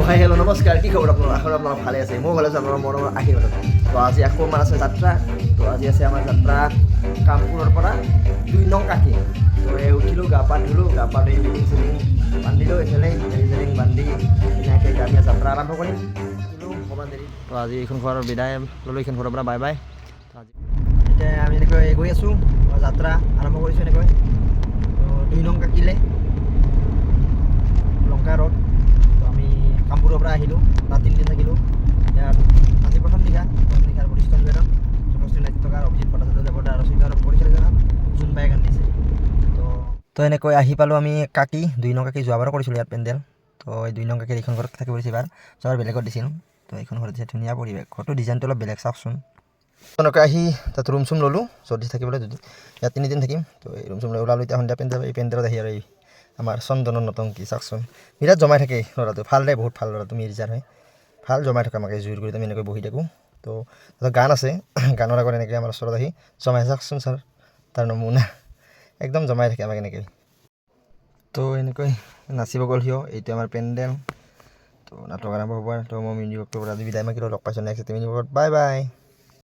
Hi hello' নমস্কাৰ, কি খবৰ আপোনাৰ? আশা আপোনালোক ভালে আছে। মই ভালে আছোঁ আপোনাৰ মৰমৰ আশীৰ্বাদত। তো আজি আকৌ আমাৰ আছে যাত্ৰা। তো আজি আছে আমাৰ যাত্ৰা কামপুৰৰ পৰা 2 নং কাকি। তো উঠিলোঁ, গা পা ধুলোঁ, গা পা ধুই বেডিং চেডিং বান্ধিলোঁ, এইফালে বেডিং চেডিং বান্ধি ধুনীয়াকৈ আমি যাত্ৰা আৰম্ভ কৰিম। অকণমান দেৰি। তো আজি এইখন ঘৰৰ বিদায় ল'লোঁ, এইখন ঘৰৰ পৰা বাই বাই। তো আজি এতিয়া আমি এনেকৈ গৈ আছোঁ, যাত্ৰা আৰম্ভ কৰিছোঁ এনেকৈ। তো 2 নং কাকিলে লংকা ৰোড। তো আমি কামপুৰৰ পৰা আহিলোঁ, তাত 3 দিন থাকিলোঁ। ইয়াত আজি প্ৰথম নিশাৰ বৰিষ্ঠ নিবেদন যুৱশ্ৰী নাট্যকাৰ অভিজিত ভট্টাচাৰ্য দেৱতা ৰচিত আৰু পৰিচালিত জোনবাই গান্ধিছে। তো এনেকৈ আহি পালোঁ আমি কাকি 2 নং কাকি। যোৱাবাৰো কৰিছিলোঁ ইয়াত পেণ্ডেল। তো এই 2 নং কাকিৰ এইখন ঘৰত থাকি পৰিছে এইবাৰ, যোৱাবাৰ বেলেগত দিছিলোঁ। তো এইখন ঘৰত দিছে, ধুনীয়া পৰিৱেশ। ঘৰটোৰ ডিজাইনটো অলপ বেলেগ, চাওকচোন। এনেকৈ আহি তাত ৰুম চুম ল'লোঁ, যদি থাকিবলৈ ইয়াত 3 দিন থাকিম। তো এই ৰুম চুম লৈ ওলালোঁ এতিয়া সন্ধিয়া পেণ্ডেল। এই পেণ্ডেলত আহি আৰু এই আমাৰ চন্দনৰ নতংকি চাওকচোন, বিৰাট জমাই থাকে ল'ৰাটো। ভাল দে, বহুত ভাল ল'ৰাটো, মিৰ্জাৰ হয়। ভাল জমাই থকা আমাক জুইৰ গুৰিত আমি এনেকৈ বহি থাকোঁ। তো তাত গান আছে, গানৰ আগত এনেকৈ আমাৰ ওচৰত আহি জমাই চাওকচোন ছাৰ, তাৰ নমুনা একদম জমাই থাকে আমাক এনেকৈ। তো এনেকৈ নাচিব গ'ল সিও। এইটো আমাৰ পেণ্ডেল। তো নাটক আৰম্ভ হ'ব। তো মই মিনি বক্তৰ পৰা আজি বিদায় মাগিলোঁ। লগ পাইছোঁ নেক্সট মিনি বক্তত। Bye bye.